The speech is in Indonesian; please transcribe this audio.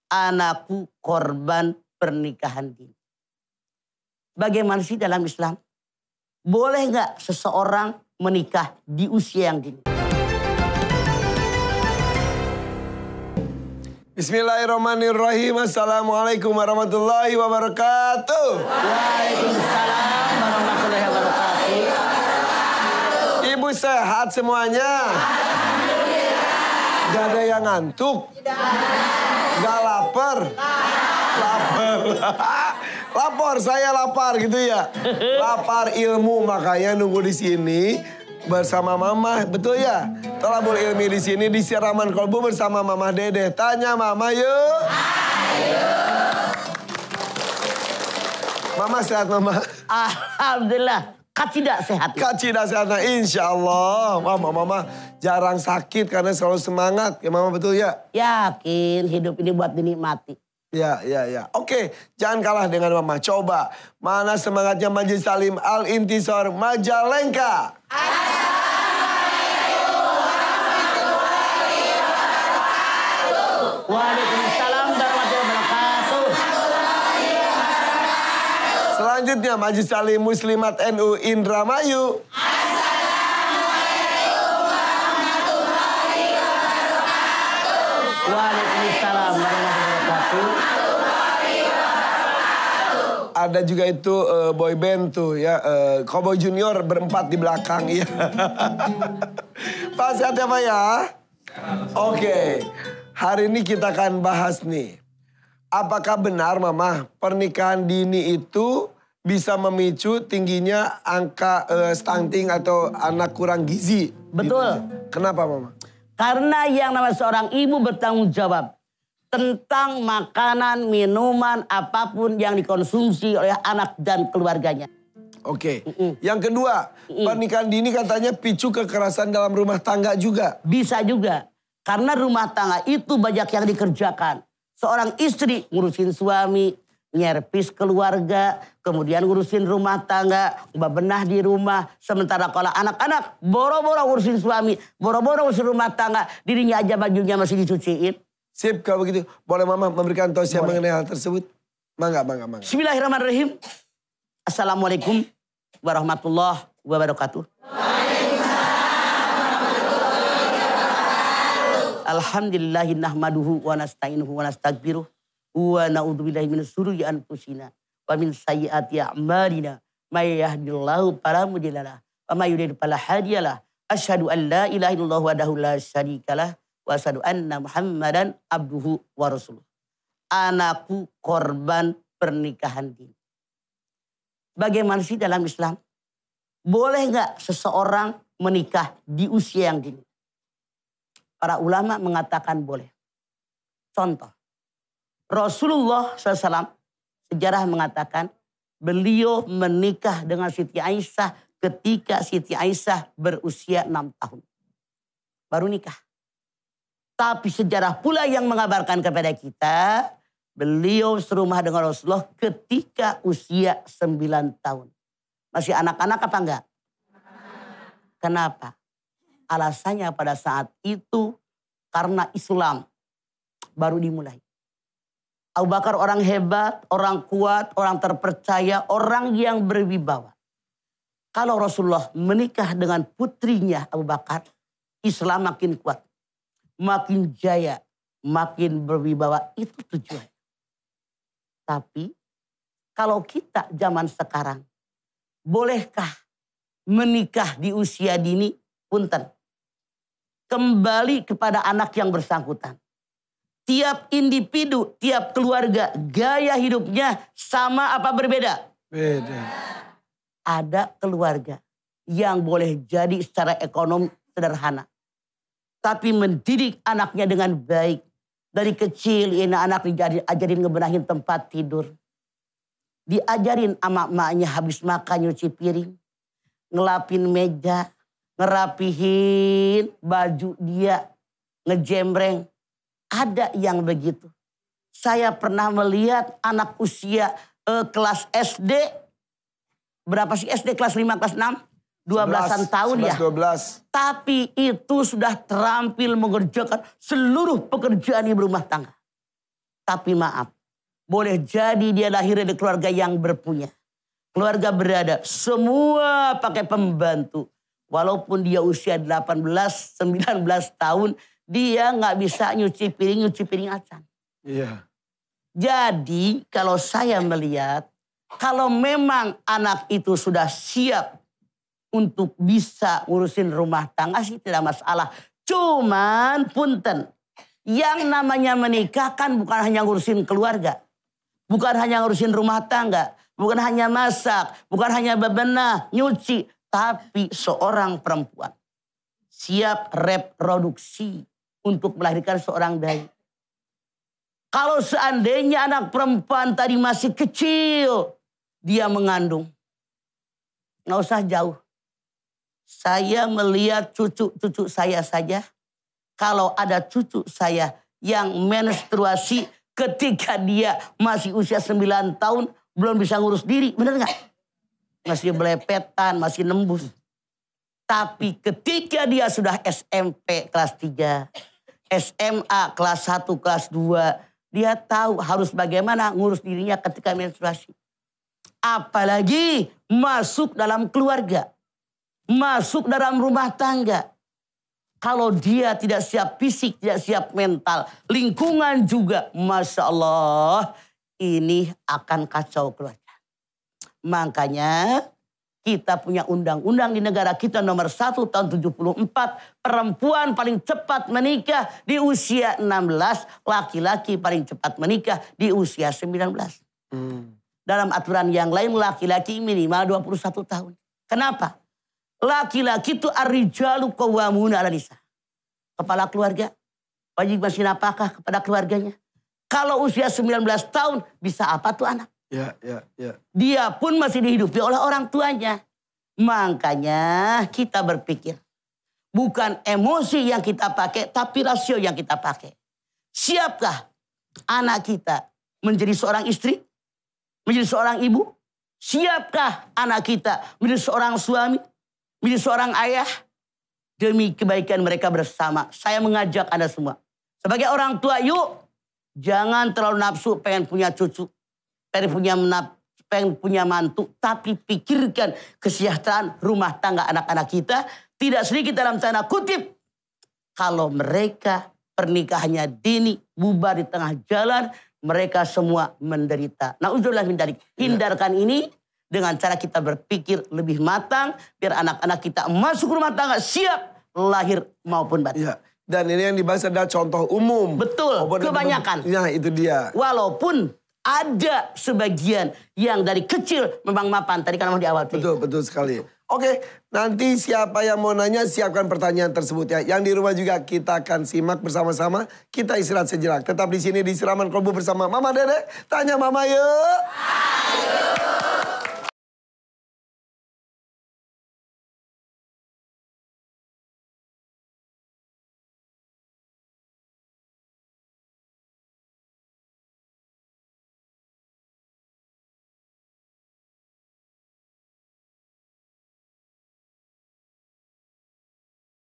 anakku korban pernikahan dini. Bagaimana sih dalam Islam? Boleh nggak seseorang menikah di usia yang dini? Bismillahirrahmanirrahim. Assalamualaikum warahmatullahi wabarakatuh. Waalaikumsalam warahmatullahi wabarakatuh. Ibu sehat semuanya? Gak ada yang ngantuk? Gak lapar? Lapar. Lapar, saya lapar gitu ya. Lapar ilmu, makanya nunggu di sini bersama Mama, betul ya? Thalabul Ilmi di sini di Siraman Kolbu bersama Mama Dede. Tanya Mama yuk. Ayo. Mama sehat Mama? Alhamdulillah. Kak tidak sehat. Kak tidak sehat, nah, insya Allah. Mama jarang sakit karena selalu semangat. Ya Mama betul ya? Yakin hidup ini buat dinikmati. Ya. Oke, jangan kalah dengan Mama. Coba, mana semangatnya Majelis Taklim Al-Intisar Majalengka? Assalamualaikum warahmatullahi wabarakatuh. Waalaikumsalam warahmatullahi wabarakatuh. Selanjutnya Majelis Taklim Muslimat NU Indramayu. Assalamualaikum warahmatullahi wabarakatuh. Waalaikumsalam warahmatullahi wabarakatuh. Ada juga itu boy band tuh ya, Cowboy Junior berempat di belakang ya. Pak sehat ya Pak ya? Oke, hari ini kita akan bahas nih. Apakah benar Mama pernikahan dini itu bisa memicu tingginya angka stunting atau anak kurang gizi? Betul. Gitu. Kenapa Mama? Karena yang namanya seorang ibu bertanggung jawab tentang makanan, minuman, apapun yang dikonsumsi oleh anak dan keluarganya. Oke. Yang kedua, pernikahan dini katanya picu kekerasan dalam rumah tangga juga. Bisa juga. Karena rumah tangga itu banyak yang dikerjakan. Seorang istri ngurusin suami, nyerpis keluarga, kemudian ngurusin rumah tangga, bebenah di rumah. Sementara kalau anak-anak boro-boro ngurusin suami, boro-boro ngurusin rumah tangga, dirinya aja bajunya masih dicuciin. Sip, kalau begitu. Boleh Mama memberikan tausiah mengenai hal tersebut? Mangga. Bismillahirrahmanirrahim. Assalamualaikum warahmatullahi wabarakatuh. Alhamdulillahi nahmaduhu wa nasta'inuhu wa nasta'gfiruh. Wa na'udzubillahi min syururi anfusina. Wa min sayyiati a'malina. May yahdihillahu fala mudhillalah. Wa may yudhlil fala hadiyalah. Asyhadu an la ilaha illallah wahdahu la syarikalah. Wa asyhadu anna Muhammadan abduhu wa rasuluh. Anakku korban pernikahan dini. Bagaimana sih dalam Islam? Boleh nggak seseorang menikah di usia yang dini? Para ulama mengatakan boleh. Contoh, Rasulullah SAW sejarah mengatakan beliau menikah dengan Siti Aisyah ketika Siti Aisyah berusia 6 tahun. Baru nikah. Tapi sejarah pula yang mengabarkan kepada kita, beliau serumah dengan Rasulullah ketika usia 9 tahun. Masih anak-anak apa enggak? Kenapa? Alasannya pada saat itu karena Islam baru dimulai. Abu Bakar orang hebat, orang kuat, orang terpercaya, orang yang berwibawa. Kalau Rasulullah menikah dengan putrinya Abu Bakar, Islam makin kuat. Makin jaya, makin berwibawa, itu tujuan. Tapi kalau kita zaman sekarang, bolehkah menikah di usia dini? Punten. Kembali kepada anak yang bersangkutan. Tiap individu, tiap keluarga, gaya hidupnya sama apa berbeda? Beda. Ada keluarga yang boleh jadi secara ekonomi sederhana. Tapi mendidik anaknya dengan baik. Dari kecil ini anak diajarin ngebenahin tempat tidur. Diajarin sama emaknya habis makan nyuci piring. Ngelapin meja. Ngerapihin baju dia. Ngejembreng. Ada yang begitu. Saya pernah melihat anak usia kelas SD. Berapa sih SD kelas 5, kelas 6? 12-an tahun 11, ya. 12. Tapi itu sudah terampil mengerjakan seluruh pekerjaan di rumah tangga. Tapi maaf, boleh jadi dia lahir dari keluarga yang berpunya. Keluarga berada, semua pakai pembantu. Walaupun dia usia 18, 19 tahun, dia nggak bisa nyuci piring acan. Iya. Jadi kalau saya melihat, kalau memang anak itu sudah siap untuk bisa ngurusin rumah tangga sih tidak masalah. Cuman punten, yang namanya menikah kan bukan hanya ngurusin keluarga. Bukan hanya ngurusin rumah tangga. Bukan hanya masak. Bukan hanya bebenah, nyuci. Tapi seorang perempuan siap reproduksi untuk melahirkan seorang bayi. Kalau seandainya anak perempuan tadi masih kecil, dia mengandung. Nggak usah jauh. Saya melihat cucu-cucu saya saja. Kalau ada cucu saya yang menstruasi ketika dia masih usia 9 tahun, belum bisa ngurus diri. Bener nggak? Masih belepetan, masih nembus. Tapi ketika dia sudah SMP kelas 3, SMA kelas 1, kelas 2, dia tahu harus bagaimana ngurus dirinya ketika menstruasi. Apalagi masuk dalam keluarga. Masuk dalam rumah tangga. Kalau dia tidak siap fisik, tidak siap mental, lingkungan juga, Masya Allah, ini akan kacau keluarga. Makanya kita punya undang-undang di negara kita nomor 1 tahun 74. Perempuan paling cepat menikah di usia 16. Laki-laki paling cepat menikah di usia 19. Dalam aturan yang lain laki-laki minimal 21 tahun. Kenapa? Laki-laki itu ar-rijalu qawwamuna 'alan nisa. Kepala keluarga. Wajib ngasih nafkah kepada keluarganya. Kalau usia 19 tahun bisa apa tuh anak? Ya. Dia pun masih dihidupi oleh orang tuanya. Makanya kita berpikir. Bukan emosi yang kita pakai, tapi rasio yang kita pakai. Siapkah anak kita menjadi seorang istri? Menjadi seorang ibu? Siapkah anak kita menjadi seorang suami? Menjadi seorang ayah? Demi kebaikan mereka bersama. Saya mengajak Anda semua. Sebagai orang tua, yuk. Jangan terlalu nafsu pengen punya cucu. Pengen punya mantu, tapi pikirkan kesejahteraan rumah tangga anak-anak kita. Tidak sedikit dalam tanda kutip. Kalau mereka pernikahannya dini, bubar di tengah jalan, mereka semua menderita. Na'udzubillah min dzalik. Hindarkan ini dengan cara kita berpikir lebih matang, biar anak-anak kita masuk rumah tangga siap, lahir maupun batin. Ya. Dan ini yang dibahas adalah contoh umum. Betul, kebanyakan. Ya, itu dia. Walaupun ada sebagian yang dari kecil memang mapan. Tadi kan mau di awal. Betul sekali. Oke, nanti siapa yang mau nanya siapkan pertanyaan tersebut ya. Yang di rumah juga kita akan simak bersama-sama. Kita istirahat sejenak. Tetap di sini di Siraman Kolbu bersama Mama Dede. Tanya Mama yuk. Ayo.